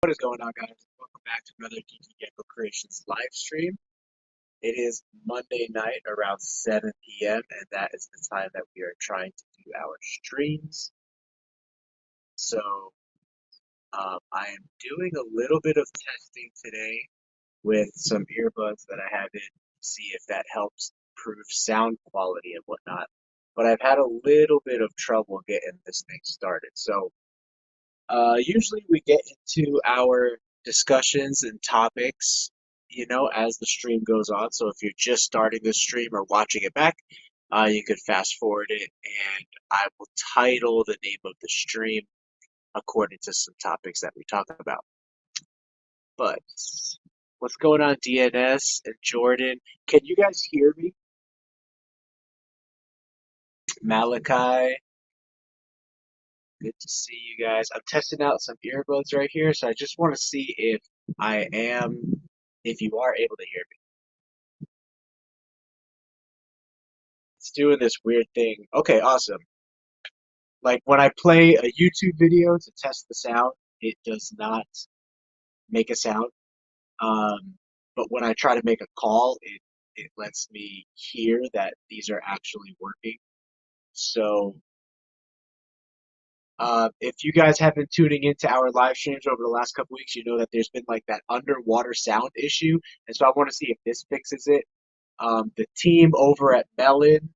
What is going on, guys? Welcome back to another JayZ Gecko Creations live stream. It is Monday night around 7 p.m., and that is the time that we are trying to do our streams. So, I am doing a little bit of testing today with some earbuds that I have in to see if that helps improve sound quality and whatnot. But I've had a little bit of trouble getting this thing started. So, usually we get into our discussions and topics, as the stream goes on. So if you're just starting the stream or watching it back, you could fast forward it, and I will title the name of the stream according to some topics that we talk about. But what's going on, DNS and Jordan? Can you guys hear me? Malachi, good to see you guys. I'm testing out some earbuds right here, so I just want to see if you are able to hear me. It's doing this weird thing. Okay, awesome. Like when I play a YouTube video to test the sound, it does not make a sound. Um, but when I try to make a call, it lets me hear that these are actually working. So, if you guys have been tuning into our live streams over the last couple weeks, you know that there's been like that underwater sound issue, and so I want to see if this fixes it. The team over at Melon,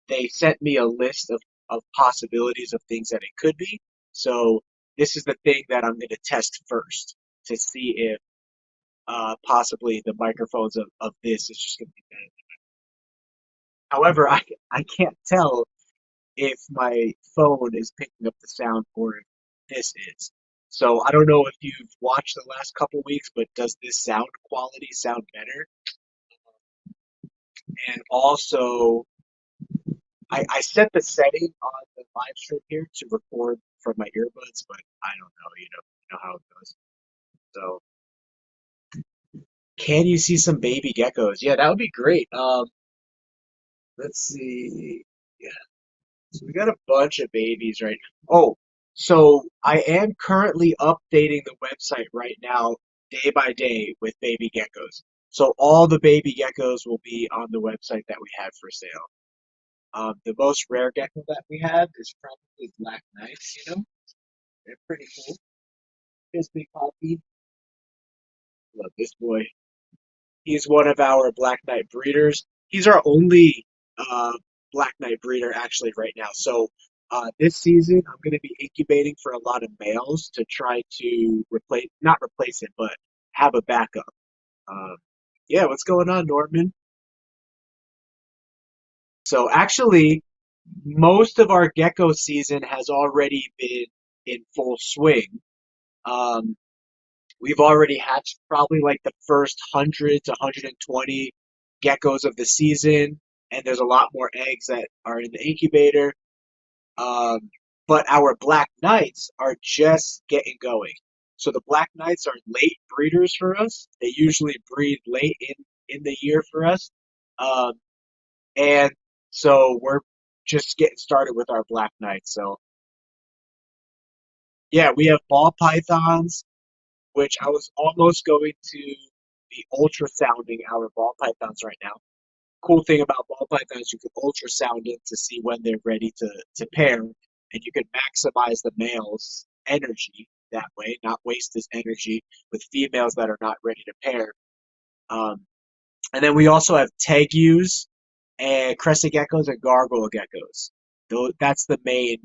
they sent me a list of possibilities of things that it could be. So this is the thing that I'm going to test first to see if possibly the microphones of this is just going to be better. However, I can't tell if my phone is picking up the sound or if this is. So I don't know if you've watched the last couple weeks, but does this sound quality sound better? And also, I set the setting on the live stream here to record from my earbuds, but I don't know, you know how it goes. So, can you see some baby geckos? Yeah, that would be great. Let's see. Yeah, so we got a bunch of babies right now. Oh, so I am currently updating the website right now, day by day, with baby geckos. So all the baby geckos will be on the website that we have for sale. The most rare gecko that we have is probably black knights, They're pretty cool. Here's Big Poppy. Love this boy. He's one of our Black Knight breeders. He's our only Black Knight breeder actually right now. So this season, I'm going to be incubating for a lot of males to try to not replace it, but have a backup. Um, yeah, what's going on, Norman? So actually, most of our gecko season has already been in full swing. Um, We've already hatched probably like the first 100 to 120 geckos of the season, and there's a lot more eggs that are in the incubator. Um, but our Black Knights are just getting going. So the Black Knights are late breeders for us. They usually breed late in the year for us. Um, and so we're just getting started with our Black Knights. So yeah, we have ball pythons, which I was almost going to be ultrasounding our ball pythons right now. Cool thing about ball pythons, you can ultrasound it to see when they're ready to pair, and you can maximize the male's energy that way, not waste his energy with females that are not ready to pair. Um, and then we also have tegus and crested geckos and gargoyle geckos. That's the main.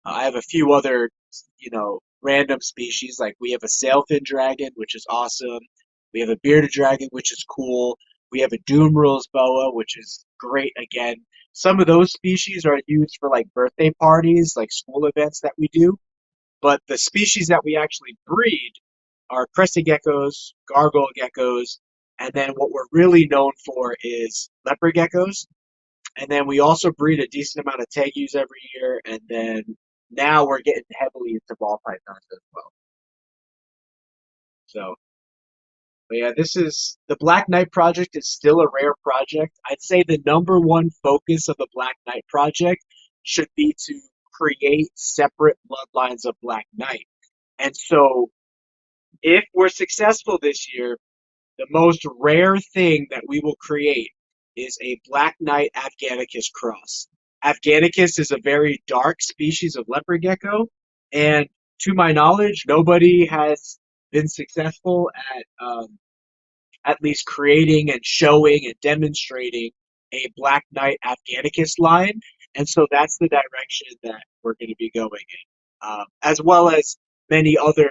I have a few other, random species. Like we have a sailfin dragon, which is awesome. We have a bearded dragon, which is cool. We have a Doomrul's boa, which is great again. Some of those species are used for like birthday parties, like school events that we do. But the species that we actually breed are crested geckos, gargoyle geckos, and then what we're really known for is leopard geckos. And then we also breed a decent amount of tegus every year, and then now we're getting heavily into ball pythons as well. So, but yeah, this is the Black Knight project is still a rare project. I'd say the number one focus of the Black Knight project should be to create separate bloodlines of Black Knight. And so If we're successful this year, the most rare thing that we will create is a Black Knight Afghanicus cross. Afghanicus is a very dark species of leopard gecko, and to my knowledge, nobody has been successful at least creating and showing and demonstrating a Black Knight Afghanicus line. And so that's the direction that we're going to be going in, as well as many other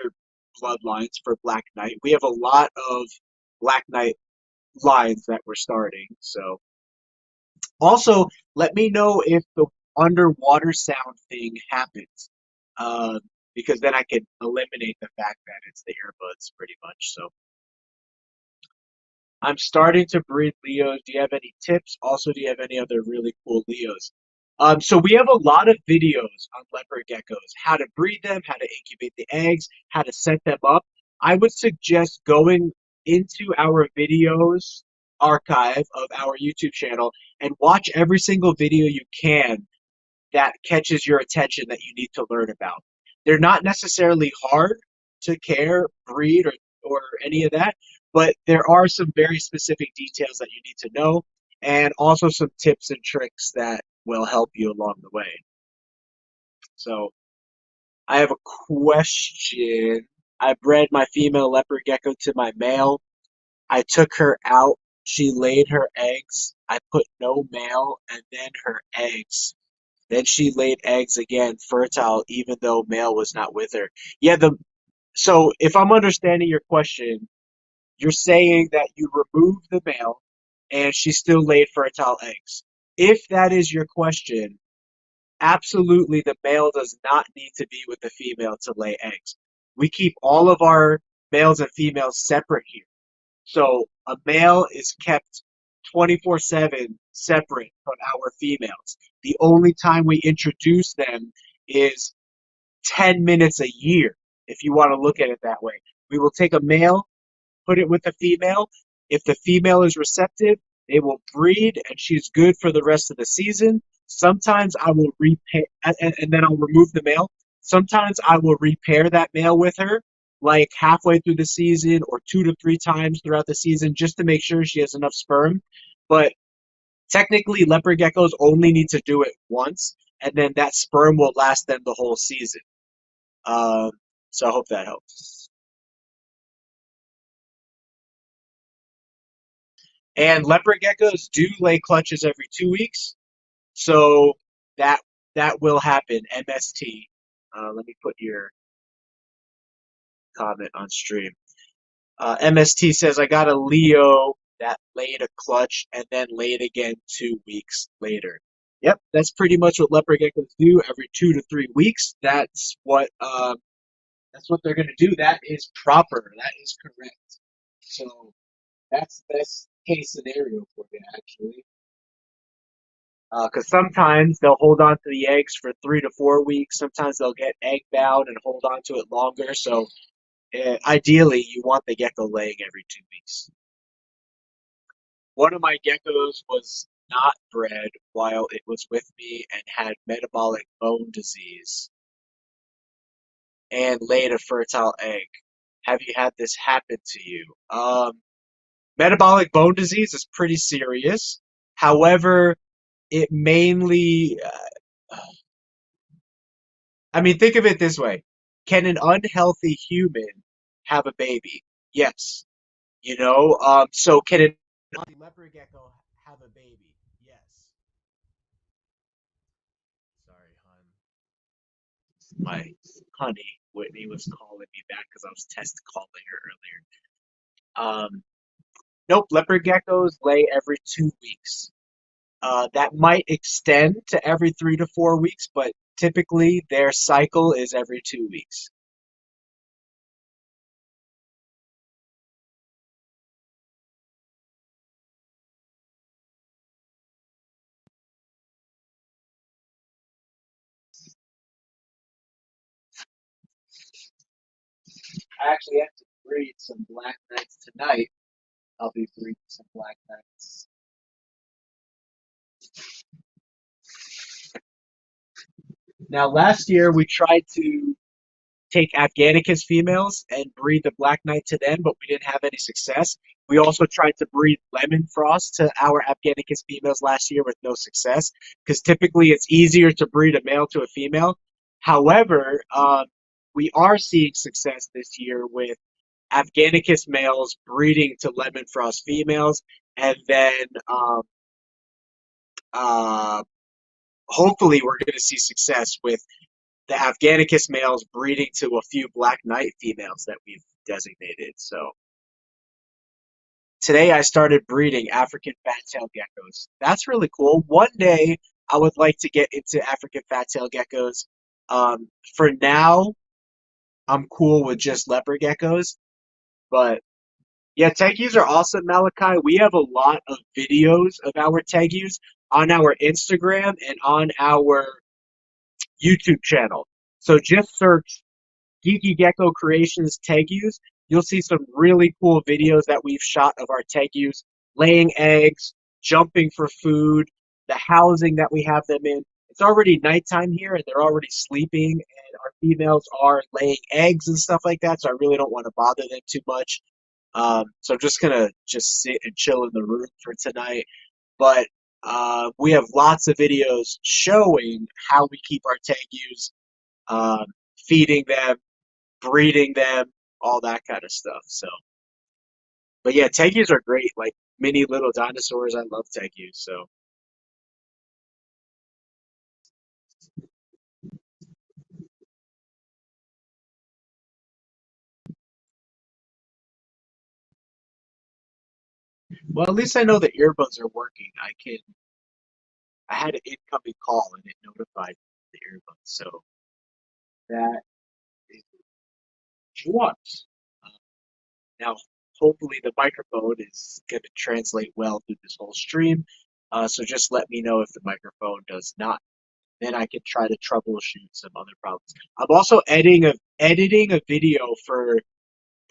bloodlines for Black Knight. We have a lot of Black Knight lines that we're starting. So also let me know if the underwater sound thing happens, uh, because then I can eliminate the fact that it's the earbuds pretty much. So I'm starting to breed Leos. Do you have any tips? Also, do you have any other really cool Leos? So we have a lot of videos on leopard geckos, how to breed them, how to incubate the eggs, how to set them up. I would suggest going into our videos archive of our YouTube channel and watch every single video you can that catches your attention that you need to learn about. They're not necessarily hard to care, breed, or any of that, but there are some very specific details that you need to know, and also some tips and tricks that will help you along the way. So, I have a question. I bred my female leopard gecko to my male. I took her out. She laid her eggs. I put no male, and then her eggs. Then she laid eggs again, fertile, even though male was not with her. Yeah, so if I'm understanding your question, you're saying that you removed the male and she still laid fertile eggs. If that is your question, absolutely the male does not need to be with the female to lay eggs. We keep all of our males and females separate here. So a male is kept 24/7 separate from our females. The only time we introduce them is 10 minutes a year, if you want to look at it that way. We will take a male, put it with a female. If the female is receptive, they will breed and she's good for the rest of the season. Sometimes I will repair, and then I'll remove the male. Sometimes I will repair that male with her, like halfway through the season or 2 to 3 times throughout the season, just to make sure she has enough sperm. But technically, leopard geckos only need to do it once, and then that sperm will last them the whole season. Um, so I hope that helps. And leopard geckos do lay clutches every 2 weeks, so that that will happen. MST. Let me put your comment on stream. MST says I got a Leo that laid a clutch and then laid again 2 weeks later. Yep, that's pretty much what leopard geckos do every 2 to 3 weeks. That's what they're gonna do. That is proper. That is correct. So that's the best case scenario for you, actually. Because sometimes they'll hold on to the eggs for 3 to 4 weeks. Sometimes they'll get egg bound and hold on to it longer. So ideally, you want the gecko laying every 2 weeks. One of my geckos was not bred while it was with me and had metabolic bone disease and laid a fertile egg. Have you had this happen to you? Metabolic bone disease is pretty serious. However, it mainly, I mean, think of it this way. Can an unhealthy human have a baby? Yes. So can an unhealthy leopard gecko have a baby? Yes. Sorry, hon. My honey, Whitney, was calling me back because I was test calling her earlier. Nope, leopard geckos lay every 2 weeks. That might extend to every 3 to 4 weeks, but typically their cycle is every 2 weeks. I actually have to breed some black knights tonight. I'll be breeding some black knights. Now, last year we tried to take Afghanicus females and breed the Black Knight to them, but we didn't have any success. We also tried to breed Lemon Frost to our Afghanicus females last year with no success, because typically it's easier to breed a male to a female. However, we are seeing success this year with Afghanicus males breeding to Lemon Frost females, and then uh, hopefully we're going to see success with the Afghanicus males breeding to a few Black Knight females that we've designated. So today I started breeding African fat-tailed geckos. That's really cool. One day I would like to get into African fat-tailed geckos. For now, I'm cool with just leopard geckos, but yeah, tegus are awesome, Malachi. We have a lot of videos of our tegus on our Instagram and on our YouTube channel. So just search JayZ Gecko Creations tegus. You'll see some really cool videos that we've shot of our tegus laying eggs, jumping for food, the housing that we have them in. It's already nighttime here and they're already sleeping, and our females are laying eggs and stuff like that. So I really don't want to bother them too much. So I'm just gonna just sit and chill in the room for tonight. But we have lots of videos showing how we keep our tegus, um, feeding them, breeding them, all that kind of stuff. So, but yeah, tegus are great, like mini little dinosaurs. I love tegus. So, well, at least I know the earbuds are working. I had an incoming call and it notified the earbuds. So that is what. Now, hopefully, the microphone is going to translate well through this whole stream. So just let me know if the microphone does not. Then I can try to troubleshoot some other problems. I'm also editing a video for.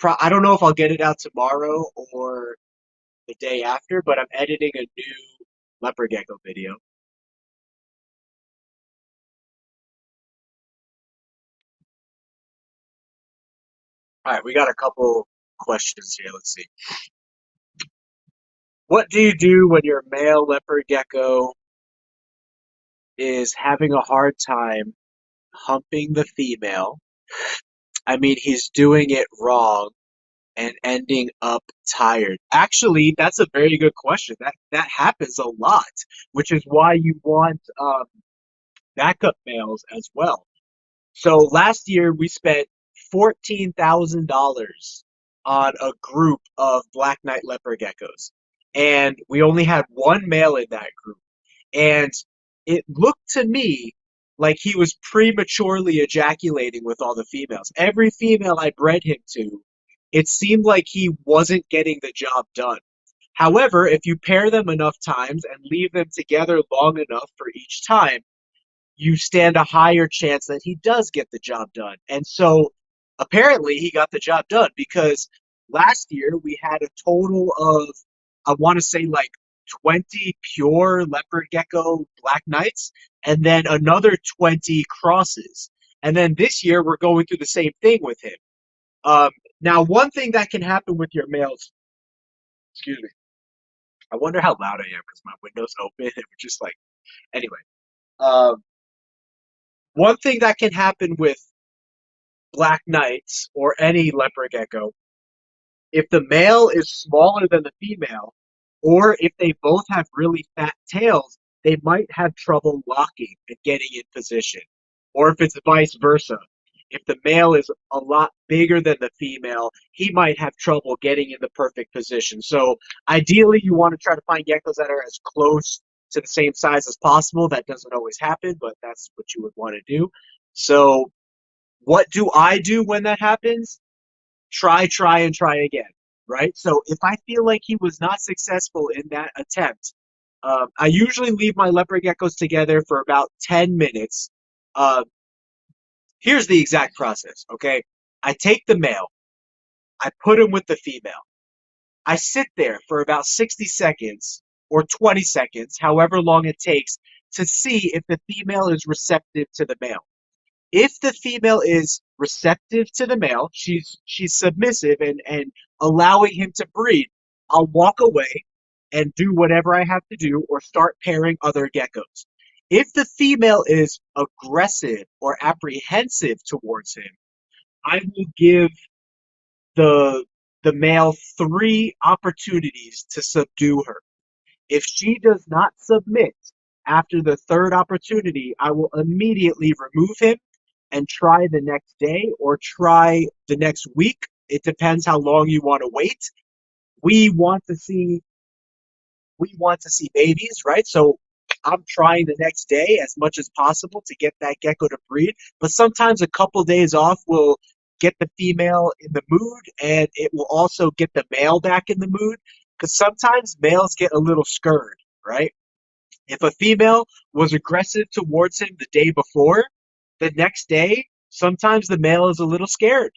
I don't know if I'll get it out tomorrow or the day after, but I'm editing a new leopard gecko video. All right, we got a couple questions here. Let's see. What do you do when your male leopard gecko is having a hard time humping the female? I mean, he's doing it wrong and ending up tired. Actually, that's a very good question. That happens a lot, which is why you want backup males as well. So last year we spent $14,000 on a group of black knight leopard geckos, and we only had one male in that group. And it looked to me like he was prematurely ejaculating with all the females. Every female I bred him to, it seemed like he wasn't getting the job done. However, if you pair them enough times and leave them together long enough for each time, you stand a higher chance that he does get the job done. And so apparently he got the job done, because last year we had a total of, I want to say, like 20 pure leopard gecko black knights and then another 20 crosses. And then this year we're going through the same thing with him. Um, Now, one thing that can happen with your males, excuse me, I wonder how loud I am because my window's open and we're just like, anyway. Um, One thing that can happen with black knights or any leopard gecko, if the male is smaller than the female, or if they both have really fat tails, they might have trouble locking and getting in position. Or if it's vice versa. If the male is a lot bigger than the female, he might have trouble getting in the perfect position. So ideally, you want to try to find geckos that are as close to the same size as possible. That doesn't always happen, but that's what you would want to do. So what do I do when that happens? Try, and try again, right? So if I feel like he was not successful in that attempt, I usually leave my leopard geckos together for about 10 minutes. Uh, Here's the exact process, okay? I take the male, I put him with the female. I sit there for about 60 seconds or 20 seconds, however long it takes, to see if the female is receptive to the male. If the female is receptive to the male, she's submissive and allowing him to breed, I'll walk away and do whatever I have to do or start pairing other geckos. If the female is aggressive or apprehensive towards him, I will give the the male three opportunities to subdue her. If she does not submit after the third opportunity, I will immediately remove him and try the next day or try the next week. It depends how long you want to wait. We want to see we want to see babies, right? So I'm trying the next day as much as possible to get that gecko to breed. But sometimes a couple days off will get the female in the mood and it will also get the male back in the mood. Because sometimes males get a little scared, right? If a female was aggressive towards him the day before, the next day, sometimes the male is a little scared.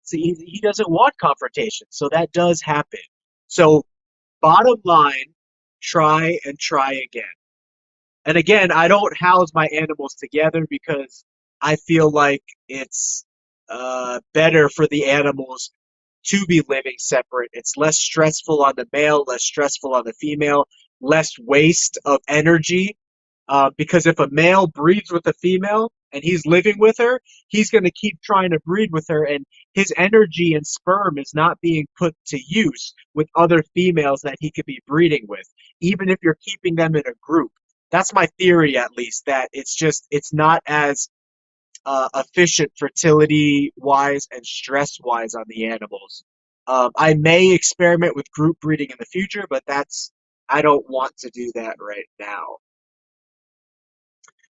See, he doesn't want confrontation. So that does happen. So bottom line, try and try again. And again, I don't house my animals together because I feel like it's better for the animals to be living separate. It's less stressful on the male, less stressful on the female, less waste of energy. Because if a male breeds with a female and he's living with her, he's going to keep trying to breed with her, and his energy and sperm is not being put to use with other females that he could be breeding with, even if you're keeping them in a group. That's my theory, at least, that it's not as efficient fertility wise and stress wise on the animals. I may experiment with group breeding in the future, but I don't want to do that right now.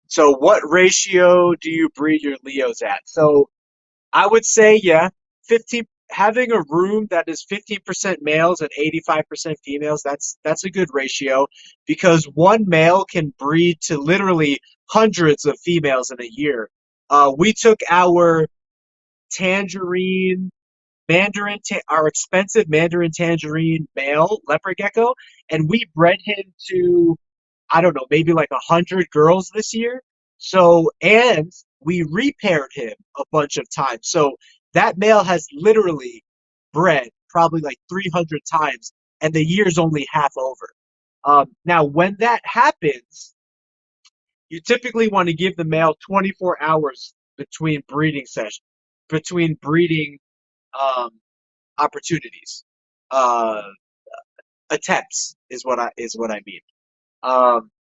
So what ratio do you breed your Leos at? So I would say, yeah, 15, having a room that is 15% males and 85% females, that's a good ratio because one male can breed to literally hundreds of females in a year. We took our tangerine our expensive mandarin tangerine male leopard gecko, and we bred him to, I don't know, maybe like 100 girls this year. So, and we repaired him a bunch of times. So that male has literally bred probably like 300 times, and the year's only half over. Now, when that happens, you typically want to give the male 24 hours between breeding sessions, between breeding um, opportunities. Uh, Attempts is what I mean. Um,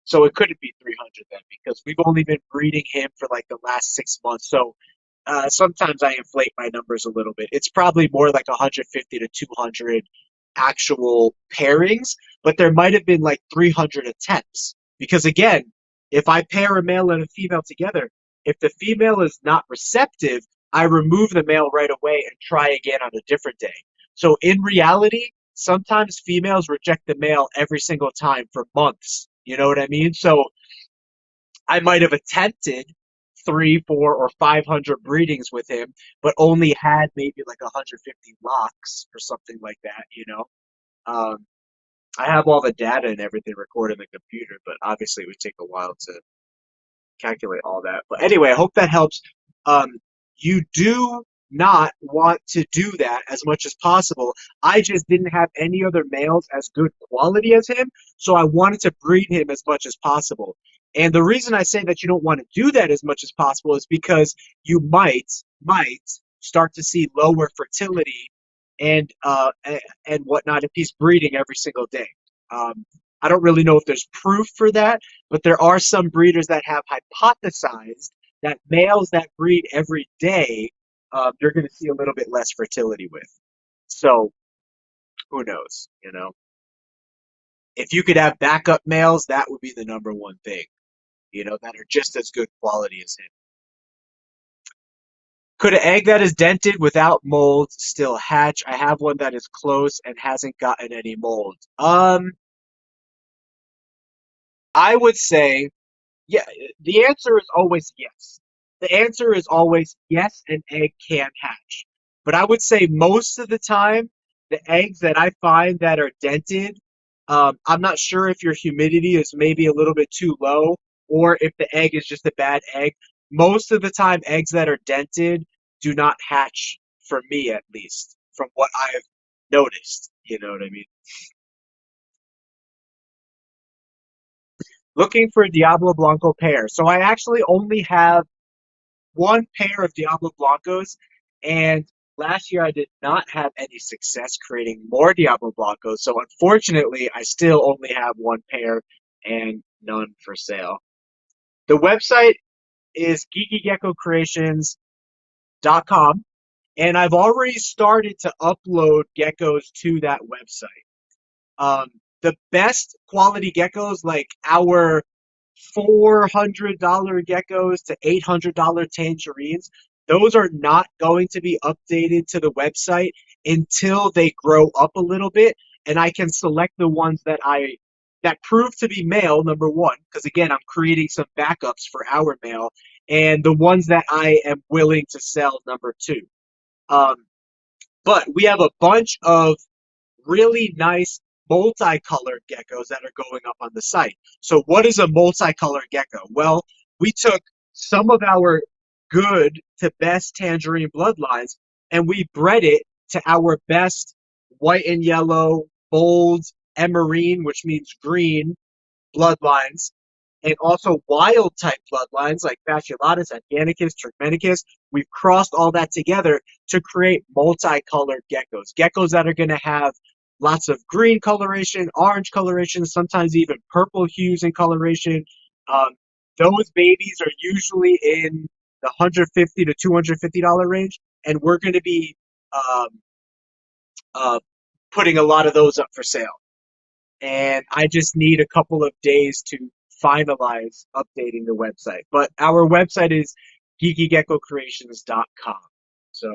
So it couldn't be 300 then because we've only been breeding him for like the last 6 months. So sometimes I inflate my numbers a little bit. It's probably more like 150 to 200 actual pairings, but there might have been like 300 attempts. Because again, if I pair a male and a female together, if the female is not receptive, I remove the male right away and try again on a different day. So in reality, sometimes females reject the male every single time for months. You know what I mean? So I might have attempted three, four, or 500 breedings with him, but only had maybe like 150 locks or something like that, you know? Um, I have all the data and everything recorded in the computer, but obviously it would take a while to calculate all that. But anyway, I hope that helps. Um, you do not want to do that as much as possible. I just didn't have any other males as good quality as him, so I wanted to breed him as much as possible. And the reason I say that you don't want to do that as much as possible is because you might start to see lower fertility and and whatnot if he's breeding every single day. Um, I don't really know if there's proof for that, but there are some breeders that have hypothesized that males that breed every day, you're going to see a little bit less fertility with. So who knows? You know, if you could have backup males, that would be the number one thing. You know, that are just as good quality as him. Could an egg that is dented without mold still hatch? I have one that is close and hasn't gotten any mold. I would say yeah, the answer is always yes. The answer is always yes, an egg can hatch. But I would say most of the time, the eggs that I find that are dented, I'm not sure if your humidity is maybe a little bit too low or if the egg is just a bad egg. most of the time, eggs that are dented do not hatch for me, at least, from what I've noticed. You know what I mean? Looking for a Diablo Blanco pair. So I actually only have one pair of Diablo Blancos, and last year I did not have any success creating more Diablo Blancos. So unfortunately, I still only have one pair and none for sale. The website is geekygeckocreations.com, and I've already started to upload geckos to that website. Um, the best quality geckos, like our $400 geckos to $800 tangerines, those are not going to be updated to the website until they grow up a little bit, and I can select the ones that prove to be male, number one, because again, I'm creating some backups for our male, and the ones that I am willing to sell, number two. Um, but we have a bunch of really nice multicolored geckos that are going up on the site. So what is a multicolored gecko? Well, we took some of our good to best tangerine bloodlines and we bred it to our best white and yellow, bold, emerine, which means green bloodlines, and also wild type bloodlines like fasciolatus, Afghanicus, Turkmenicus. We've crossed all that together to create multicolored geckos. Geckos that are going to have lots of green coloration, orange coloration, sometimes even purple hues and coloration. Um, those babies are usually in the $150 to $250 range, and we're going to be um, uh, putting a lot of those up for sale, and I just need a couple of days to finalize updating the website. But our website is geekygecko.creations.com. So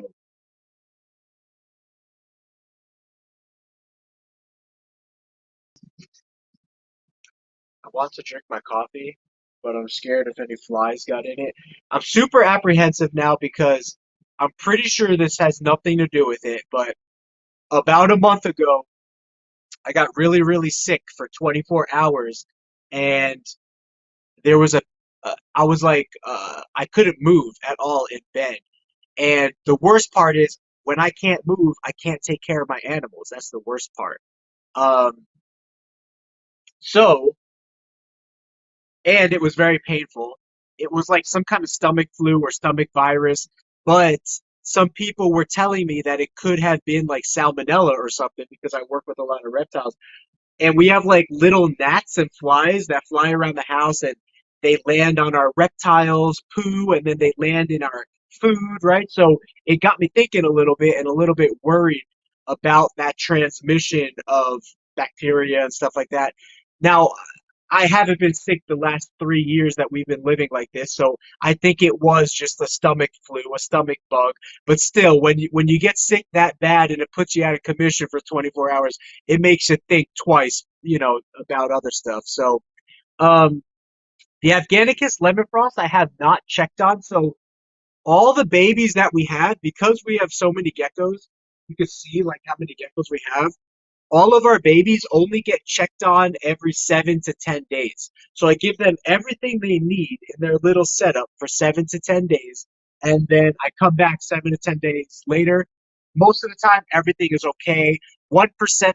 I want to drink my coffee, but I'm scared if any flies got in it. I'm super apprehensive now because I'm pretty sure this has nothing to do with it, but about a month ago, I got really, really sick for 24 hours, and there was I was like, I couldn't move at all in bed. And the worst part is when I can't move, I can't take care of my animals. That's the worst part. Um, so, and it was very painful. It was like some kind of stomach flu or stomach virus, but some people were telling me that it could have been like salmonella or something because I work with a lot of reptiles. And we have like little gnats and flies that fly around the house and they land on our reptiles poo and then they land in our food, right? So it got me thinking a little bit and a little bit worried about that transmission of bacteria and stuff like that. Now, I haven't been sick the last 3 years that we've been living like this, so I think it was just a stomach flu, a stomach bug. But still, when you get sick that bad and it puts you out of commission for 24 hours, it makes you think twice, about other stuff. So, um, the Afghanicus lemon frost I have not checked on. So all the babies that we had, because we have so many geckos, you can see like how many geckos we have. All of our babies only get checked on every 7 to 10 days. So I give them everything they need in their little setup for 7 to 10 days. And then I come back 7 to 10 days later. Most of the time, everything is okay. 1%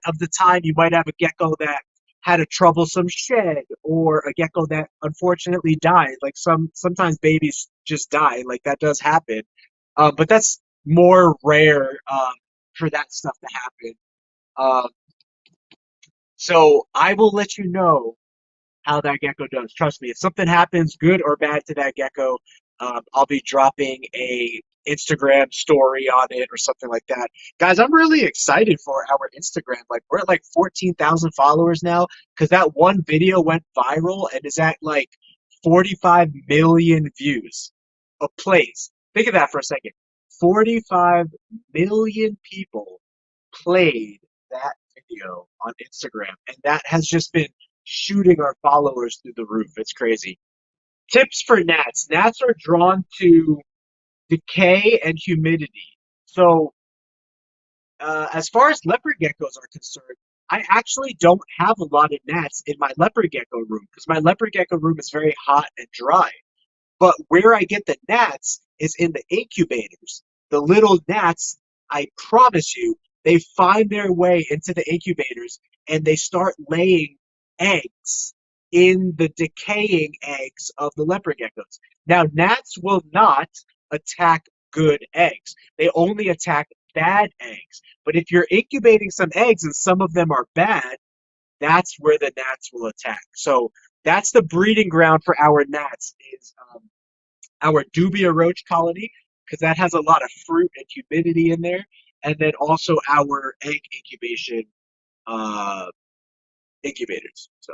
of the time, you might have a gecko that had a troublesome shed or a gecko that unfortunately died. Like sometimes babies just die. Like that does happen. But that's more rare for that stuff to happen. Um, so I will let you know how that gecko does. Trust me, if something happens, good or bad, to that gecko, I'll be dropping a Instagram story on it or something like that. Guys, I'm really excited for our Instagram. Like we're at like 14,000 followers now because that one video went viral and is at like 45 million views of plays. Think of that for a second. 45 million people played that video on Instagram, and that has just been shooting our followers through the roof. It's crazy. Tips for gnats. Gnats are drawn to decay and humidity. So, as far as leopard geckos are concerned, I actually don't have a lot of gnats in my leopard gecko room because my leopard gecko room is very hot and dry. But where I get the gnats is in the incubators. The little gnats, I promise you, they find their way into the incubators and they start laying eggs in the decaying eggs of the leopard geckos. Now, gnats will not attack good eggs. They only attack bad eggs. But if you're incubating some eggs and some of them are bad, that's where the gnats will attack. So that's the breeding ground for our gnats is our dubia roach colony because that has a lot of fruit and humidity in there, and then also our egg incubation uh, incubators. So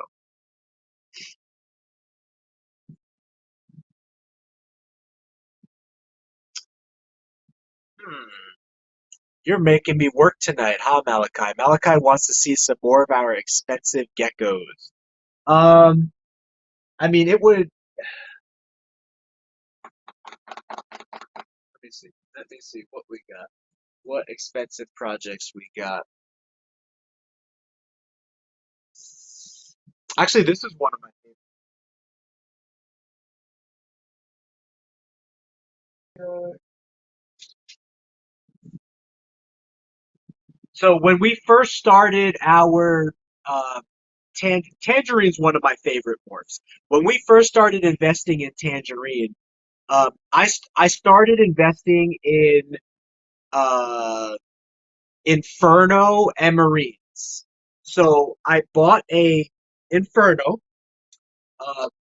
hmm, you're making me work tonight, huh, Malachi? Malachi wants to see some more of our expensive geckos. Um, I mean, it would. Let me see. Let me see what we got. What expensive projects we got. Actually, this is one of my favorites. So when we first started our Tangerine is one of my favorite morphs. When we first started investing in Tangerine, I started investing in uh, Inferno Emerines. So I bought a Inferno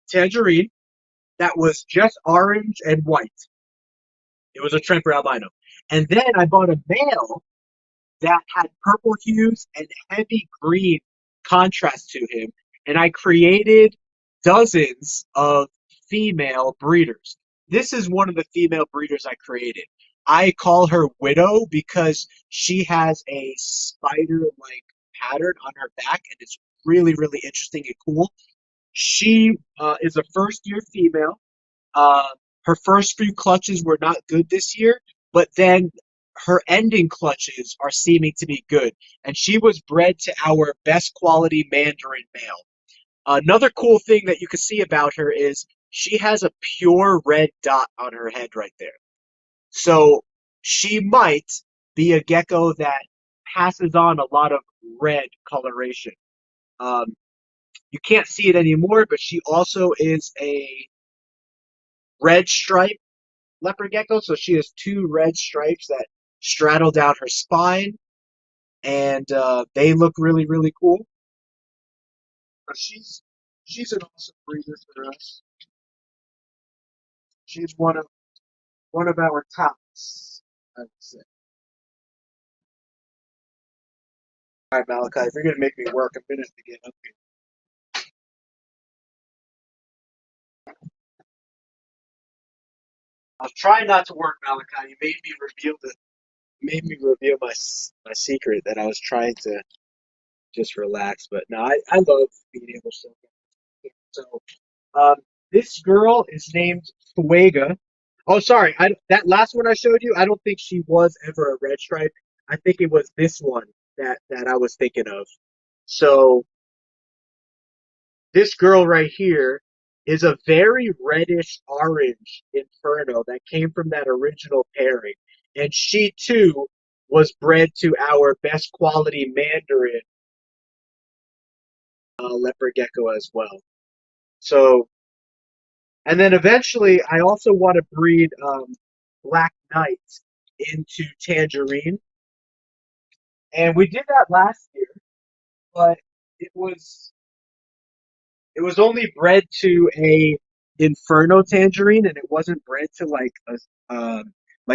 Tangerine that was just orange and white. It was a Tremper albino, and then I bought a male that had purple hues and heavy green contrast to him. And I created dozens of female breeders. This is one of the female breeders I created. I call her Widow because she has a spider like pattern on her back and it's really, really interesting and cool. She is a first year female. Uh, Her first few clutches were not good this year, but then her ending clutches are seeming to be good. And she was bred to our best quality Mandarin male. Another cool thing that you can see about her is she has a pure red dot on her head right there. So she might be a gecko that passes on a lot of red coloration. Um, you can't see it anymore, but she also is a red stripe leopard gecko. So she has two red stripes that straddle down her spine, and they look really, really cool. But she's an awesome breeder for us. She's one of our tops, I would say. All right, Malachi, if you're gonna make me work, I'm gonna have to get up here. I was trying not to work, Malachi. You made me reveal my secret that I was trying to just relax. But no, I love being able to. So Um, this girl is named Fuega. Oh, sorry. That last one I showed you, I don't think she was ever a red stripe. I think it was this one that I was thinking of. So this girl right here is a very reddish orange inferno that came from that original pairing. And she too was bred to our best quality Mandarin leopard gecko as well. So and then eventually, I also want to breed Black Knight into Tangerine. And we did that last year, but it was it was only bred to a Inferno Tangerine, and it wasn't bred to like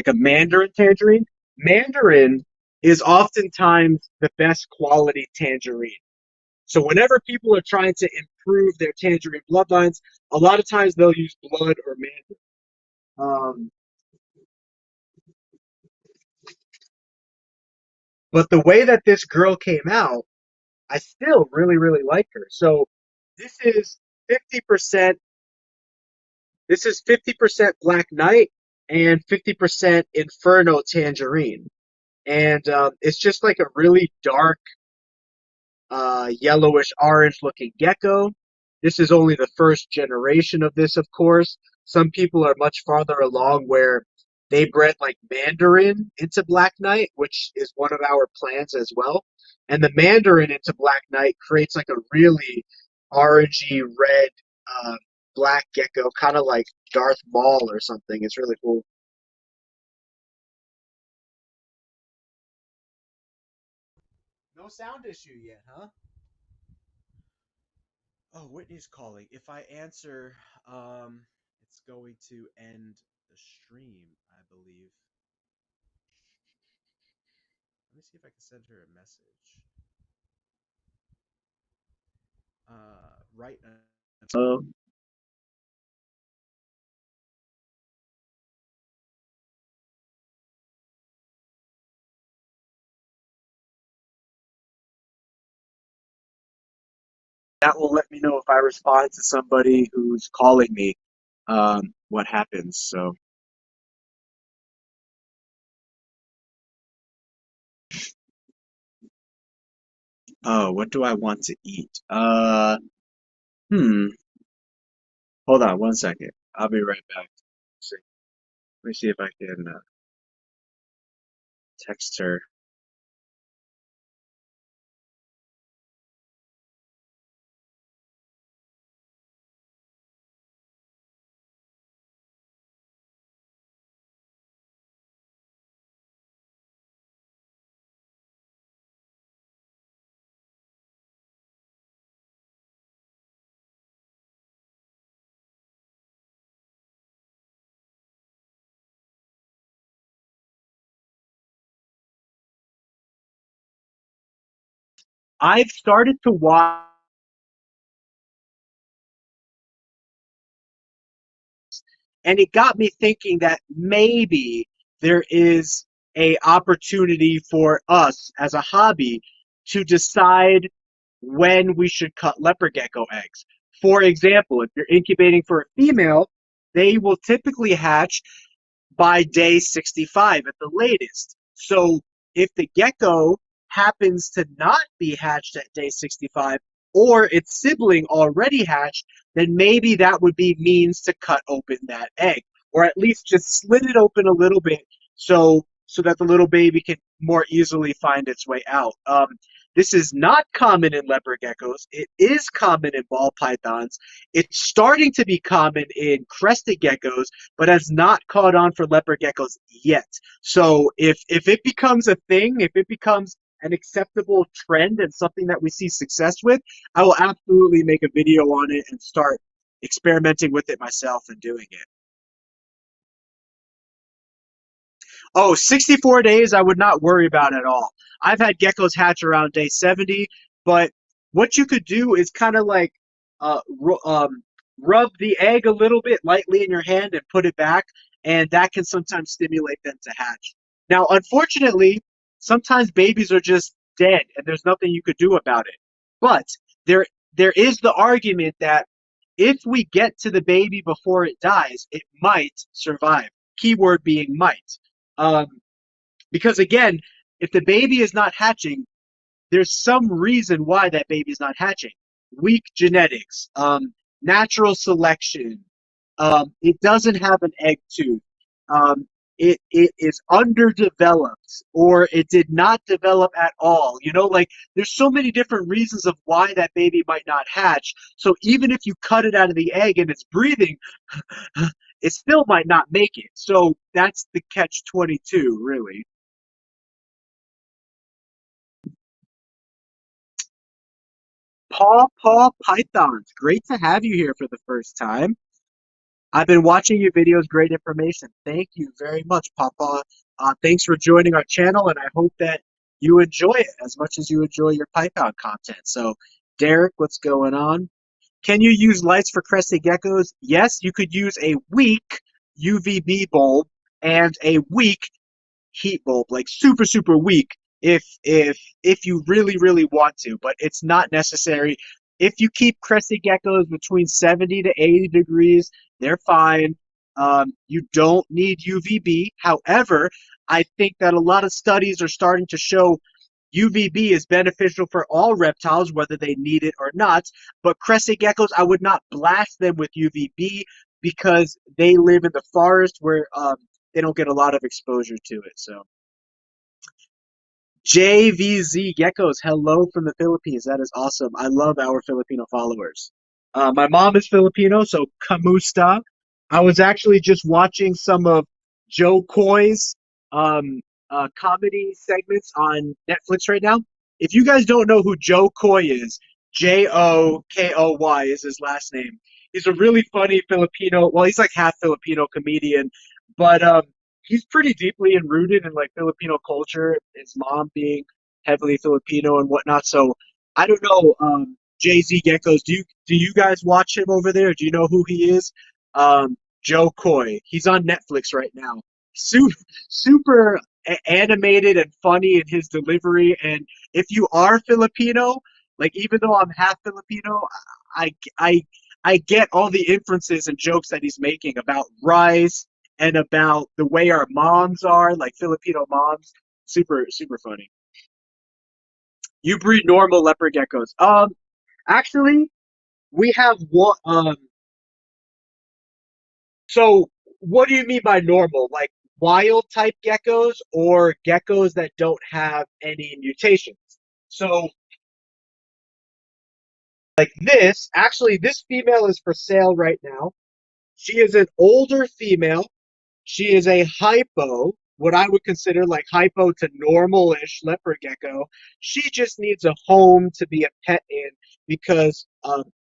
a Mandarin Tangerine. Mandarin is oftentimes the best quality Tangerine. So whenever people are trying to improve their Tangerine bloodlines, a lot of times they'll use blood or Mandarin. Um, But the way that this girl came out, I still really, really like her. So this is 50%, this is 50% Black Knight and 50% Inferno Tangerine. And it's just like a really dark, yellowish orange looking gecko. This is only the first generation of this, of course. Some people are much farther along where they bred like mandarin into black knight, which is one of our plans as well. And the mandarin into black knight creates like a really orangey red uh, black gecko, kind of like Darth Maul or something. It's really cool. No sound issue yet, huh? Oh, Whitney's calling. If I answer, it's going to end the stream, I believe. Let me see if I can send her a message. Right now. That will let me know if I respond to somebody who's calling me, what happens. So, oh, what do I want to eat? Hmm. Hold on one second. I'll be right back. See. Let me see if I can text her. I've started to watch, and it got me thinking that maybe there is a opportunity for us as a hobby to decide when we should cut leopard gecko eggs. For example, if you're incubating for a female, they will typically hatch by day 65 at the latest. So if the gecko happens to not be hatched at day 65 or its sibling already hatched, then maybe that would be means to cut open that egg or at least just slit it open a little bit so that the little baby can more easily find its way out. This is not common in leopard geckos. It is common in ball pythons. It's starting to be common in crested geckos, but has not caught on for leopard geckos yet. So if it becomes a thing, if it becomes an acceptable trend and something that we see success with, I will absolutely make a video on it and start experimenting with it myself and doing it. Oh, 64 days I would not worry about at all. I've had geckos hatch around day 70, but what you could do is kind of like rub the egg a little bit lightly in your hand and put it back, and that can sometimes stimulate them to hatch. Now, unfortunately, sometimes babies are just dead and there's nothing you could do about it. But there there is the argument that if we get to the baby before it dies, it might survive. Keyword being might. Um, because again, if the baby is not hatching, there's some reason why that baby is not hatching. Weak genetics, natural selection. It doesn't have an egg tooth. It is underdeveloped, or it did not develop at all. Like there's so many different reasons of why that baby might not hatch. So even if you cut it out of the egg and it's breathing, it still might not make it. So that's the catch 22, really. Paw Pythons. Great to have you here for the first time. I've been watching your videos. Great information. Thank you very much, Papa. Thanks for joining our channel, and I hope that you enjoy it as much as you enjoy your Python content. So, Derek, what's going on? Can you use lights for crested geckos? Yes, you could use a weak UVB bulb and a weak heat bulb, like super super weak if you really want to, but it's not necessary. If you keep crested geckos between 70 to 80 degrees, they're fine. You don't need UVB. However, I think that a lot of studies are starting to show UVB is beneficial for all reptiles, whether they need it or not. But crested geckos, I would not blast them with UVB. because they live in the forest where they don't get a lot of exposure to it. So JVZ Geckos, hello from the Philippines. That is awesome. I love our Filipino followers. My mom is Filipino, so kamusta. I was actually just watching some of Joe Coy's um, comedy segments on Netflix right now. If you guys don't know who Joe Coy is, Jokoy is his last name. He's a really funny Filipino. Well, he's like half Filipino comedian, but he's pretty deeply rooted in like Filipino culture. His mom being heavily Filipino and whatnot. So I don't know, JayZ Geckos. Do you guys watch him over there? Do you know who he is? Joe Coy. He's on Netflix right now. Super, super animated and funny in his delivery. And if you are Filipino, like even though I'm half Filipino, I I I get all the inferences and jokes that he's making about rice and about the way our moms are, like Filipino moms. Super, super funny. You breed normal leopard geckos. Actually, we have one. So what do you mean by normal? Like wild type geckos or geckos that don't have any mutations? So like this, actually, this female is for sale right now. She is an older female. She is a hypo, what I would consider like hypo to normal-ish leopard gecko. She just needs a home to be a pet in because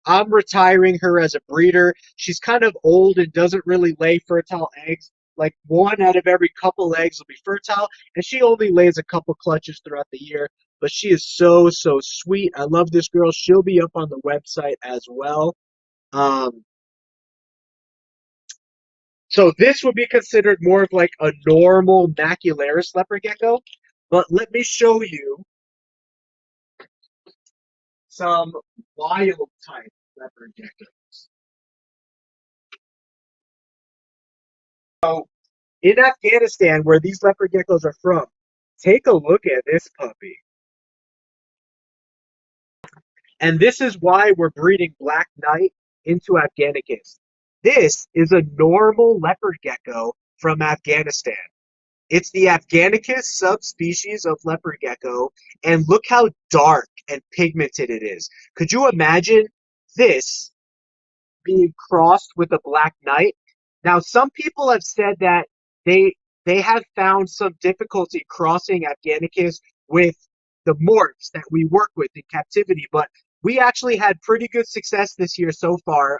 I'm retiring her as a breeder. She's kind of old and doesn't really lay fertile eggs. Like one out of every couple eggs will be fertile, and she only lays a couple clutches throughout the year. But she is so, so sweet. I love this girl. She'll be up on the website as well. Um, So this would be considered more of like a normal macularis leopard gecko. But let me show you some wild type leopard geckos. So in Afghanistan, where these leopard geckos are from, take a look at this puppy. And this is why we're breeding Black Knight into Afghanicus. This is a normal leopard gecko from Afghanistan. It's the Afghanicus subspecies of leopard gecko, and look how dark and pigmented it is. Could you imagine this being crossed with a black knight? Now, some people have said that they they have found some difficulty crossing Afghanicus with the morphs that we work with in captivity, but we actually had pretty good success this year so far.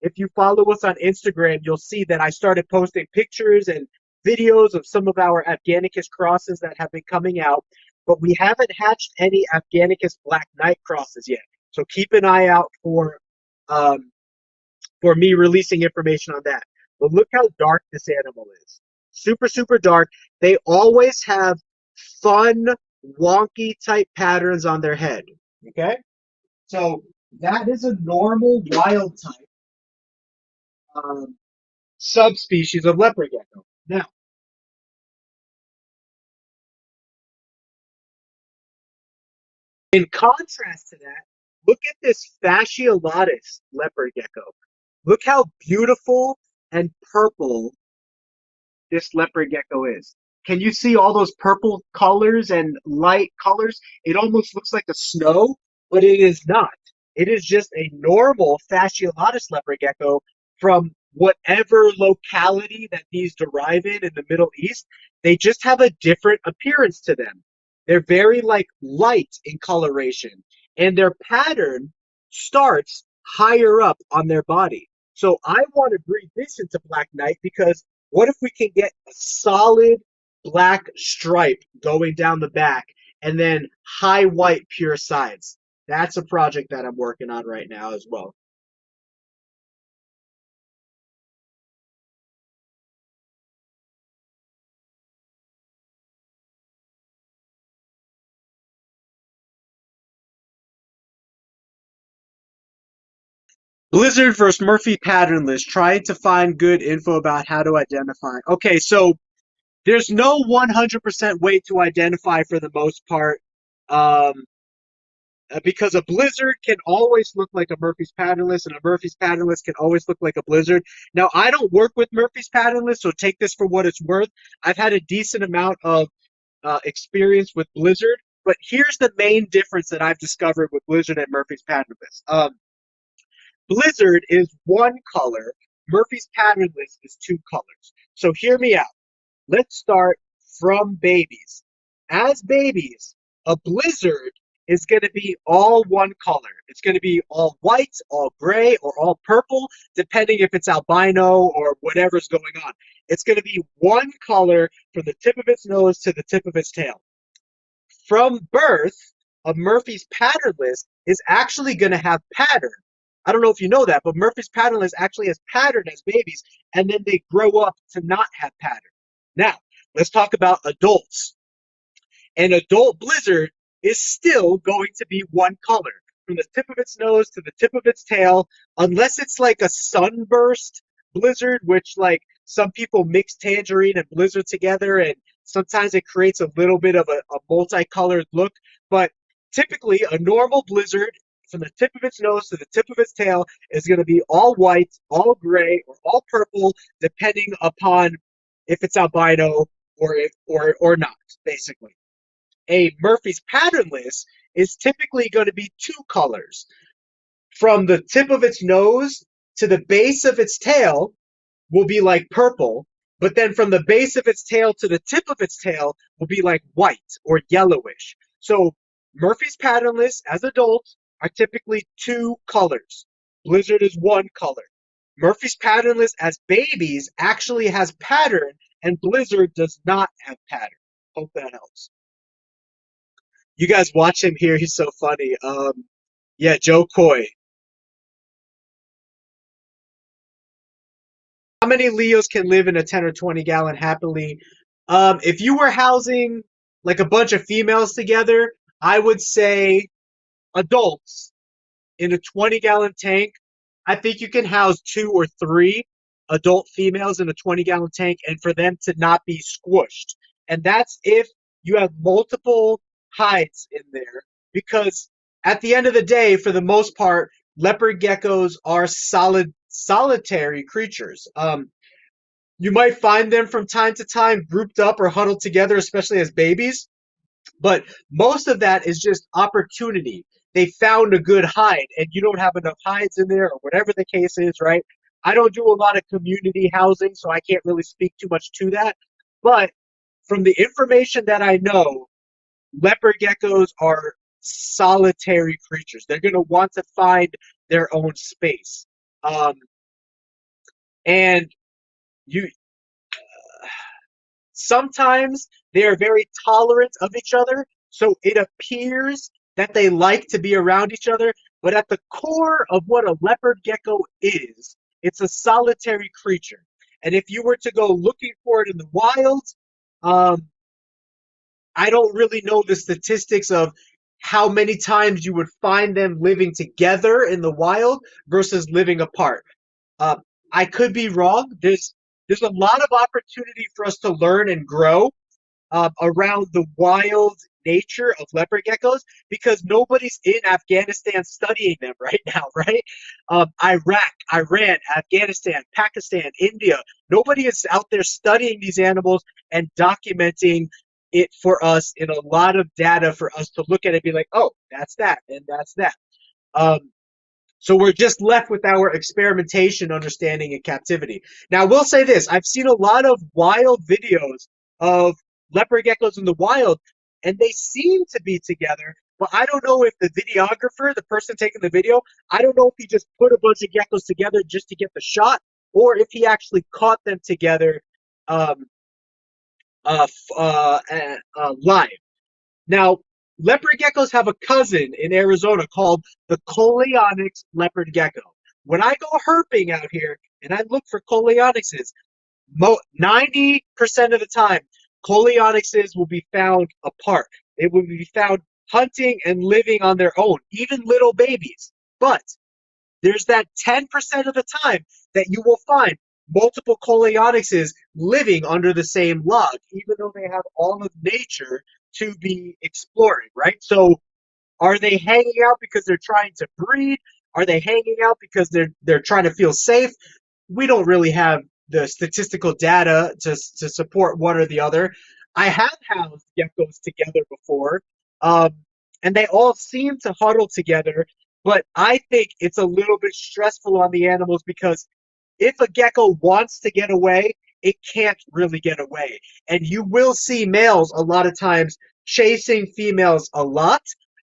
If you follow us on Instagram, you'll see that I started posting pictures and videos of some of our Afghanicus crosses that have been coming out, but we haven't hatched any Afghanicus Black Knight crosses yet. So keep an eye out um, for me releasing information on that. But look how dark this animal is. Super, super dark. They always have fun, wonky type patterns on their head. Okay? So that is a normal wild type um, subspecies of leopard gecko. Now, in contrast to that, look at this fasciolatus leopard gecko. Look how beautiful and purple this leopard gecko is. Can you see all those purple colors and light colors? It almost looks like the snow, but it is not. It is just a normal fasciolatus leopard gecko from whatever locality that these derive in the Middle East. They just have a different appearance to them. They're very like light in coloration, and their pattern starts higher up on their body. So I want to breed this into Black Knight because what if we can get a solid black stripe going down the back and then high white pure sides? That's a project that I'm working on right now as well. Blizzard versus Murphy pattern list, trying to find good info about how to identify. Okay, so there's no 100% way to identify for the most part. Um, because a blizzard can always look like a Murphy's patternless, and a Murphy's patternless can always look like a blizzard. Now, I don't work with Murphy's patternless, so take this for what it's worth. I've had a decent amount of experience with blizzard, but here's the main difference that I've discovered with blizzard and Murphy's patternless. Blizzard is one color. Murphy's patternless is two colors. So hear me out. Let's start from babies. As babies, a blizzard is going to be all one color. It's going to be all white, all gray, or all purple, depending if it's albino or whatever's going on. It's going to be one color from the tip of its nose to the tip of its tail. From birth, a Murphy's patternless is actually going to have pattern. I don't know if you know that, but Murphy's patternless actually has pattern as babies, and then they grow up to not have pattern. Now, let's talk about adults. An adult blizzard is still going to be one color from the tip of its nose to the tip of its tail, unless it's like a sunburst blizzard, which like some people mix tangerine and blizzard together, and sometimes it creates a little bit of a multicolored look. But typically, a normal blizzard from the tip of its nose to the tip of its tail is going to be all white, all gray, or all purple, depending upon if it's albino or not, basically. A Murphy's patternless is typically going to be two colors. From the tip of its nose to the base of its tail will be like purple, but then from the base of its tail to the tip of its tail will be like white or yellowish. So Murphy's patternless as adults are typically two colors. Blizzard is one color. Murphy's patternless as babies actually has pattern, and Blizzard does not have pattern. Hope that helps. You guys watch him here. He's so funny. Yeah, Joe Coy. How many Leos can live in a 10 or 20 gallon happily? If you were housing like a bunch of females together, I would say adults in a 20-gallon tank. I think you can house 2 or 3 adult females in a 20-gallon tank, and for them to not be squished. And that's if you have multiple hides in there, because at the end of the day, for the most part, leopard geckos are solitary creatures. You might find them from time to time grouped up or huddled together, especially as babies, but most of that is just opportunity. They found a good hide, and you don't have enough hides in there, or whatever the case is, right? I don't do a lot of community housing, so I can't really speak too much to that. But from the information that I know, leopard geckos are solitary creatures. They're going to want to find their own space. And you sometimes they are very tolerant of each other, so it appears that they like to be around each other, but at the core of what a leopard gecko is, it's a solitary creature. And if you were to go looking for it in the wild, I don't really know the statistics of how many times you would find them living together in the wild versus living apart. Uh, I could be wrong. There's a lot of opportunity for us to learn and grow around the wild nature of leopard geckos, because nobody's in Afghanistan studying them right now, right? Iraq, Iran, Afghanistan, Pakistan, India, nobody is out there studying these animals and documenting it for us in a lot of data for us to look at it and be like, oh, that's that, and that's that. So we're just left with our experimentation, understanding, and captivity. Now, I will say this. I've seen a lot of wild videos of leopard geckos in the wild, and they seem to be together, but I don't know if the videographer, the person taking the video, I don't know if he just put a bunch of geckos together just to get the shot, or if he actually caught them together live. Now, leopard geckos have a cousin in Arizona called the Coleonyx leopard gecko. When I go herping out here and I look for Coleonyxes, 90% of the time, Coleonyxes will be found apart. They will be found hunting and living on their own, even little babies. But there's that 10% of the time that you will find multiple Coleonyxes living under the same log, even though they have all of nature to be exploring, right? So Are they hanging out because they're trying to breed? Are they hanging out because they're trying to feel safe? We don't really have the statistical data to support one or the other. I have housed geckos together before, um, and they all seem to huddle together. But I think it's a little bit stressful on the animals because if a gecko wants to get away, it can't really get away. And you will see males a lot of times chasing females a lot.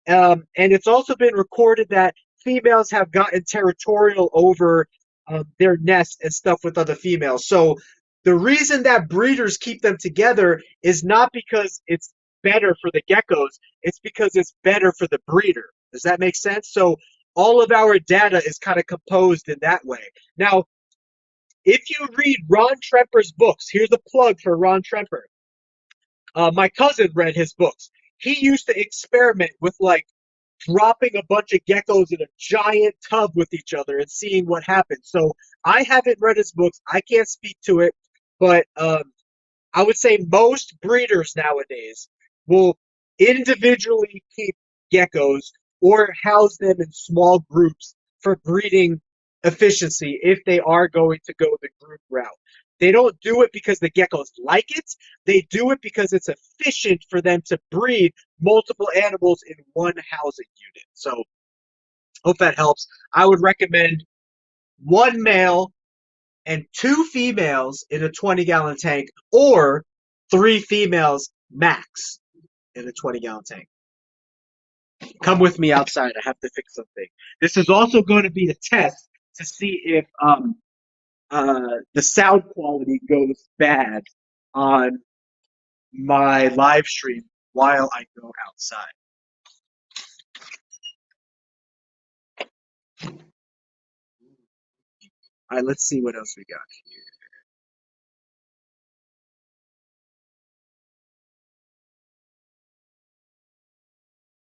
And it's also been recorded that females have gotten territorial over their nest and stuff with other females. So the reason that breeders keep them together is not because it's better for the geckos, it's because it's better for the breeder. Does that make sense? So all of our data is kind of composed in that way. Now, if you read Ron Tremper's books, here's a plug for Ron Tremper. My cousin read his books. He used to experiment with like dropping a bunch of geckos in a giant tub with each other and seeing what happened. So I haven't read his books. I can't speak to it, but I would say most breeders nowadays will individually keep geckos or house them in small groups for breeding efficiency if they are going to go the group route. They don't do it because the geckos like it. They do it because it's efficient for them to breed multiple animals in one housing unit. So, hope that helps. I would recommend one male and two females in a 20-gallon tank, or three females max in a 20-gallon tank. Come with me outside. I have to fix something. This is also going to be a test to see if the sound quality goes bad on my live stream while I go outside. All right, let's see what else we got here.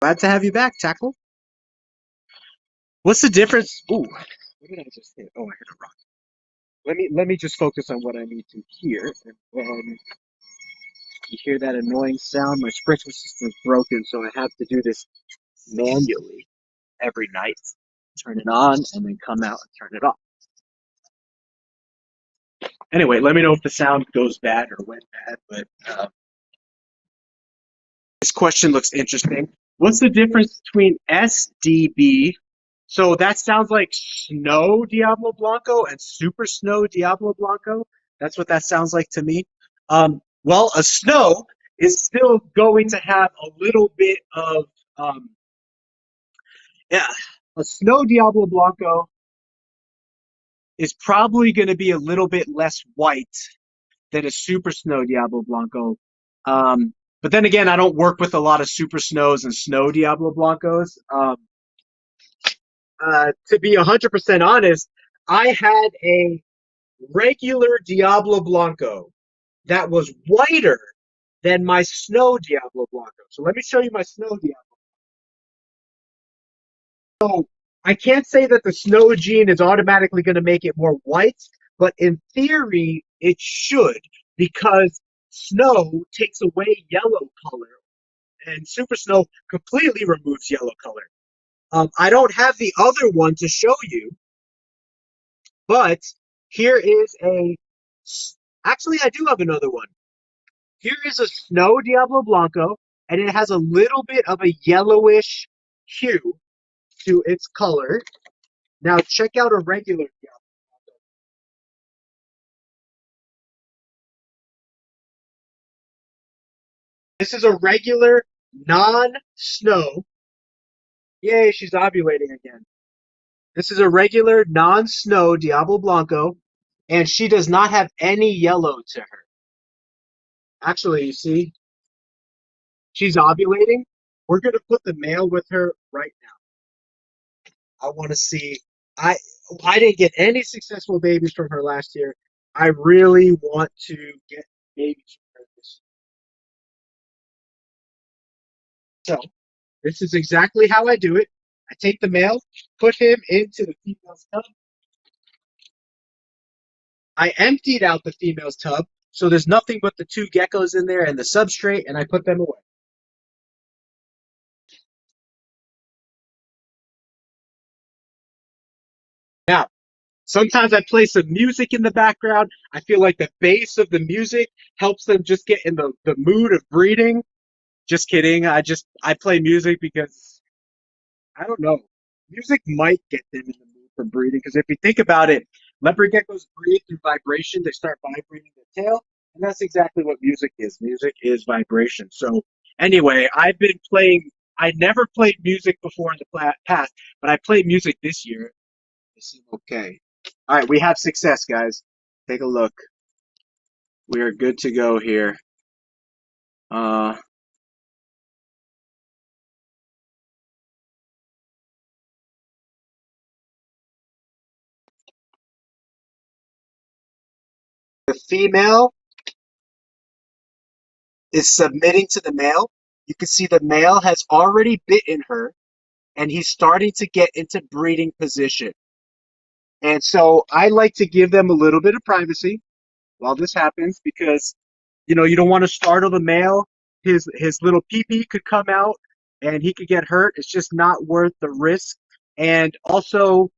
Glad to have you back, Tackle. What's the difference? Ooh, what did I just hit? Oh, I hit a rock. Let me just focus on what I need to hear. And then you hear that annoying sound? My sprinkler system is broken, so I have to do this manually every night. Turn it on and then come out and turn it off. Anyway, let me know if the sound goes bad or went bad, but this question looks interesting. What's the difference between SDB? So that sounds like Snow Diablo Blanco and Super Snow Diablo Blanco. That's what that sounds like to me. Well, a snow is still going to have a little bit of, um, yeah, a Snow Diablo Blanco is probably going to be a little bit less white than a Super Snow Diablo Blanco. But then again, I don't work with a lot of Super Snows and Snow Diablo Blancos. To be 100% honest, I had a regular Diablo Blanco that was whiter than my Snow Diablo Blanco. So let me show you my Snow Diablo. So I can't say that the Snow gene is automatically going to make it more white, but in theory, it should, because Snow takes away yellow color, and Super Snow completely removes yellow color. I don't have the other one to show you, but here is a. Actually, I do have another one. Here is a Snow Diablo Blanco, and it has a little bit of a yellowish hue to its color. Now check out a regular Diablo. This is a regular non-snow. Yay, she's ovulating again. This is a regular non-snow Diablo Blanco, and she does not have any yellow to her. Actually, you see, she's ovulating. We're gonna put the male with her right now. I want to see. I I didn't get any successful babies from her last year. I really want to get babies from her this year. So this is exactly how I do it. I take the male, put him into the female's tub. I emptied out the female's tub, so there's nothing but the two geckos in there and the substrate, and I put them away. Sometimes I play some music in the background. I feel like the bass of the music helps them just get in the mood of breeding. Just kidding. I play music because I don't know. Music might get them in the mood for breeding because if you think about it, leopard geckos breathe through vibration. They start vibrating their tail, and that's exactly what music is. Music is vibration. So anyway, I've been playing. I never played music before in the past, but I played music this year. This is okay. All right, we have success, guys. Take a look. We are good to go here. Uh, the female is submitting to the male. You can see the male has already bitten her and he's starting to get into breeding position. And so I like to give them a little bit of privacy while this happens because you don't want to startle the male. His little pee-pee could come out and he could get hurt. It's just not worth the risk. And also,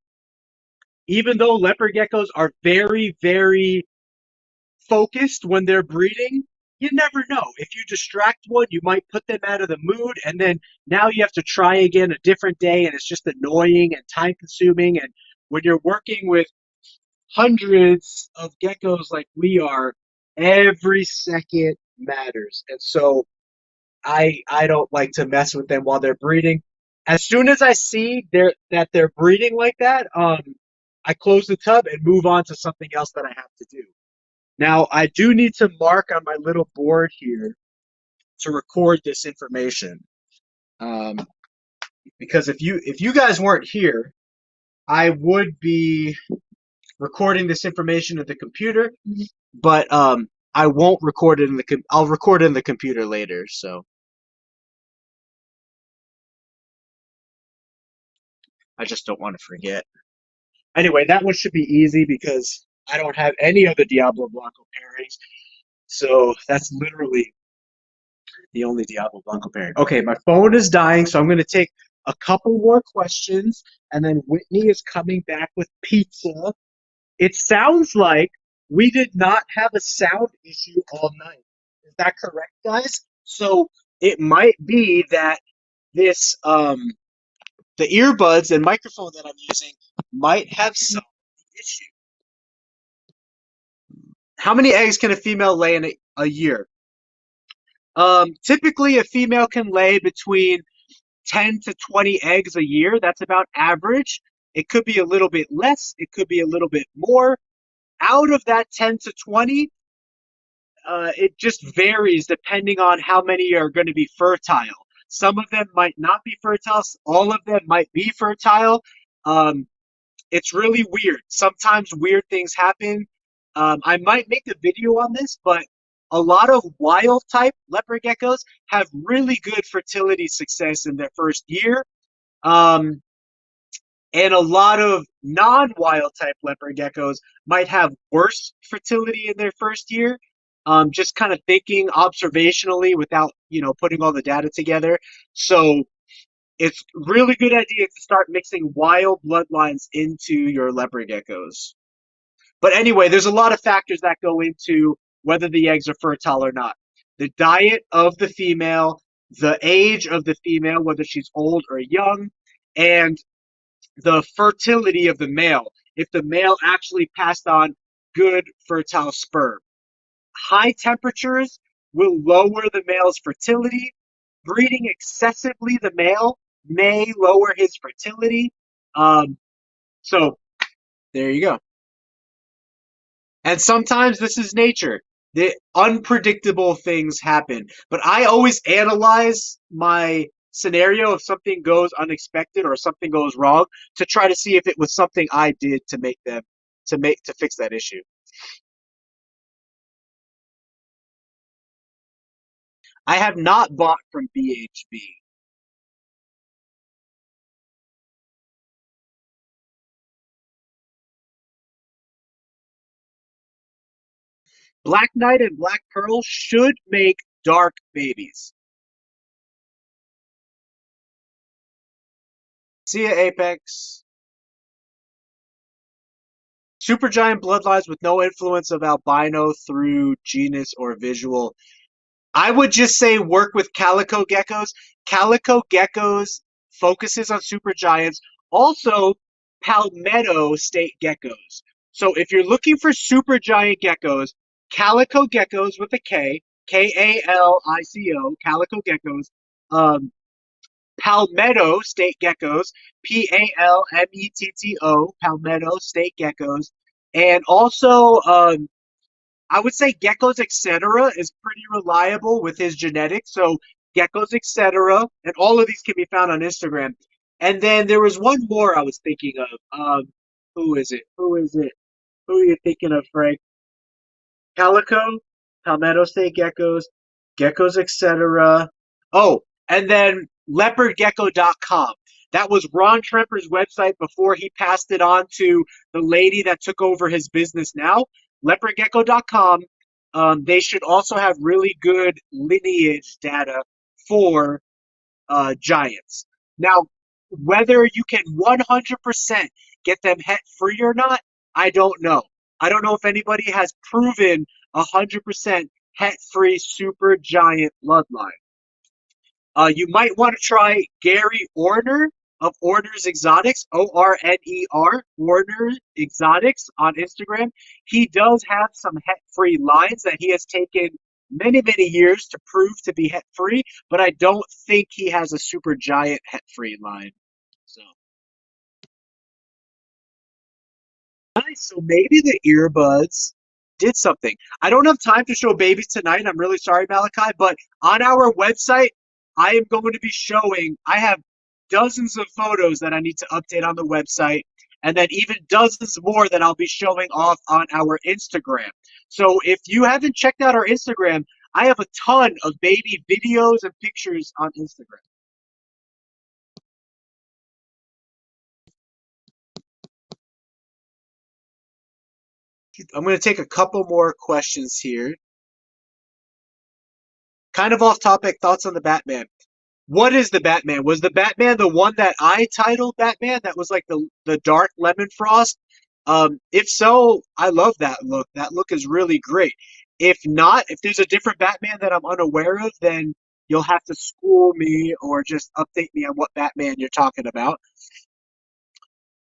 even though leopard geckos are very, very focused when they're breeding, you never know. If you distract one, you might put them out of the mood, and then now you have to try again a different day, and it's just annoying and time consuming. And when you're working with hundreds of geckos like we are, every second matters. And so I don't like to mess with them while they're breeding. As soon as I see that they're breeding like that, I close the tub and move on to something else that I have to do. Now, I do need to mark on my little board here to record this information. Um, because if you guys weren't here, I would be recording this information at the computer, but I won't record it in the I'll record it in the computer later. So I just don't want to forget. Anyway, that one should be easy because I don't have any other Diablo Blanco pairings. So that's literally the only Diablo Blanco pairing. Okay, my phone is dying, so I'm going to take a couple more questions, and then Whitney is coming back with pizza. It sounds like we did not have a sound issue all night. Is that correct, guys? So it might be that this the earbuds and microphone that I'm using might have some issue. How many eggs can a female lay in a year? Typically, a female can lay between 10 to 20 eggs a year. That's about average. It could be a little bit less, it could be a little bit more. Out of that 10 to 20, it just varies depending on how many are going to be fertile. Some of them might not be fertile, all of them might be fertile. Um, it's really weird. Sometimes weird things happen. I might make a video on this, but a lot of wild type leopard geckos have really good fertility success in their first year. Um, and a lot of non-wild type leopard geckos might have worse fertility in their first year. Just kind of thinking observationally without, putting all the data together. So it's really good idea to start mixing wild bloodlines into your leopard geckos. But anyway, there's a lot of factors that go into whether the eggs are fertile or not. The diet of the female, the age of the female, whether she's old or young, and the fertility of the male, if the male actually passed on good fertile sperm. High temperatures will lower the male's fertility. Breeding excessively the male may lower his fertility. So there you go. And sometimes this is nature. The unpredictable things happen. But I always analyze my scenario if something goes unexpected or something goes wrong to try to see if it was something I did to make them to fix that issue. I have not bought from BHB. Black Knight and Black Pearl should make dark babies. See ya, Apex. Supergiant bloodlines with no influence of albino through genus or visual. I would just say work with calico geckos. Calico geckos focuses on supergiants. Also, palmetto state geckos. So if you're looking for supergiant geckos, calico geckos with a K, Kalico, calico geckos. Um, Palmetto state geckos, Palmetto, palmetto state geckos, and also I would say Geckos Etc. is pretty reliable with his genetics. So Geckos Etc. and all of these can be found on Instagram. And then there was one more I was thinking of. Who is it? Who is it? Who are you thinking of, Frank? Calico, Palmetto State Geckos, Geckos Etc. Oh, and then leopardgecko.com. That was Ron Tremper's website before he passed it on to the lady that took over his business now. Leopardgecko.com. They should also have really good lineage data for giants. Now, whether you can 100% get them het free or not, I don't know. I don't know if anybody has proven 100% het free super giant bloodline. You might want to try Gary Orner of Orner's Exotics, Orner, Orner Exotics on Instagram. He does have some het-free lines that he has taken many, many years to prove to be het-free, but I don't think he has a super giant het-free line. So nice. So maybe the earbuds did something. I don't have time to show babies tonight. I'm really sorry, Malachi, but on our website, I am going to be showing, I have dozens of photos that I need to update on the website, and then even dozens more that I'll be showing off on our Instagram. So if you haven't checked out our Instagram, I have a ton of baby videos and pictures on Instagram. I'm going to take a couple more questions here. Kind of off topic, thoughts on the Batman. What is the Batman? Was the Batman the one that I titled Batman? That was like the dark lemon frost? If so, I love that look. That look is really great. If not, if there's a different Batman that I'm unaware of, then you'll have to school me or just update me on what Batman you're talking about.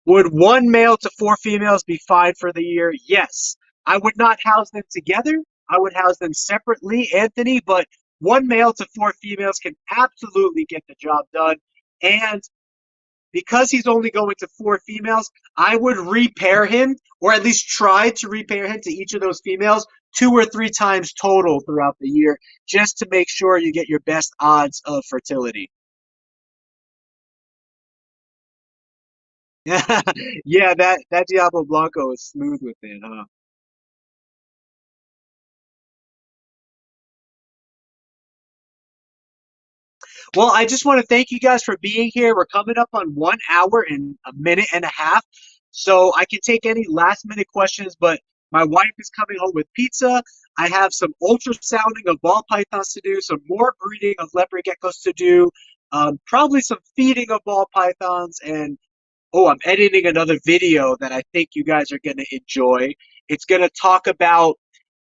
Would one male to four females be fine for the year? Yes. I would not house them together. I would house them separately, Anthony, but one male to four females can absolutely get the job done. And because he's only going to four females, I would repair him, or at least try to repair him to each of those females two or three times total throughout the year, just to make sure you get your best odds of fertility. Yeah, that Diablo Blanco is smooth with it, huh? Well, I just want to thank you guys for being here. We're coming up on 1 hour and a minute and a half, so I can take any last minute questions, but my wife is coming home with pizza. I have some ultrasounding of ball pythons to do, some more breeding of leopard geckos to do, probably some feeding of ball pythons, and oh, I'm editing another video that I think you guys are going to enjoy. It's going to talk about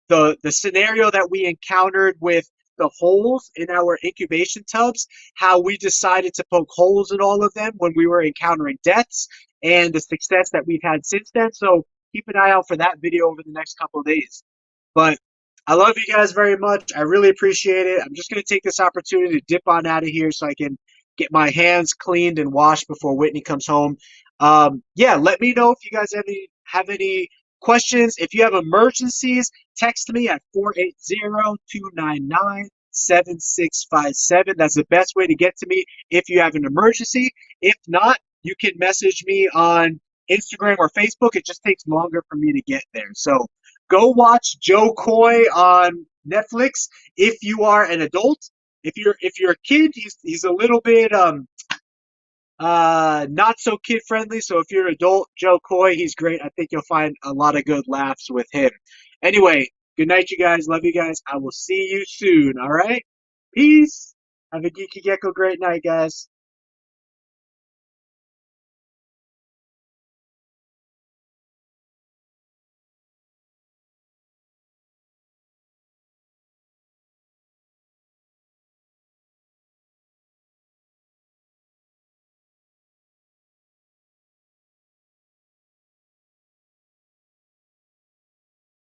the scenario that we encountered with the holes in our incubation tubs, how we decided to poke holes in all of them when we were encountering deaths, and the success that we've had since then. So keep an eye out for that video over the next couple of days. But I love you guys very much. I really appreciate it. I'm just going to take this opportunity to dip on out of here so I can get my hands cleaned and washed before Whitney comes home. Yeah, let me know if you guys have any questions. If you have emergencies, text me at 480-299-7657. That's the best way to get to me if you have an emergency. If not, you can message me on Instagram or Facebook. It just takes longer for me to get there. So go watch Joe Coy on Netflix if you are an adult. If you're a kid, he's a little bit not so kid friendly. So if you're an adult, Joe Coy, he's great. I think you'll find a lot of good laughs with him. Anyway, good night, you guys. Love you guys. I will see you soon. All right. Peace. Have a geeky gecko great night, guys.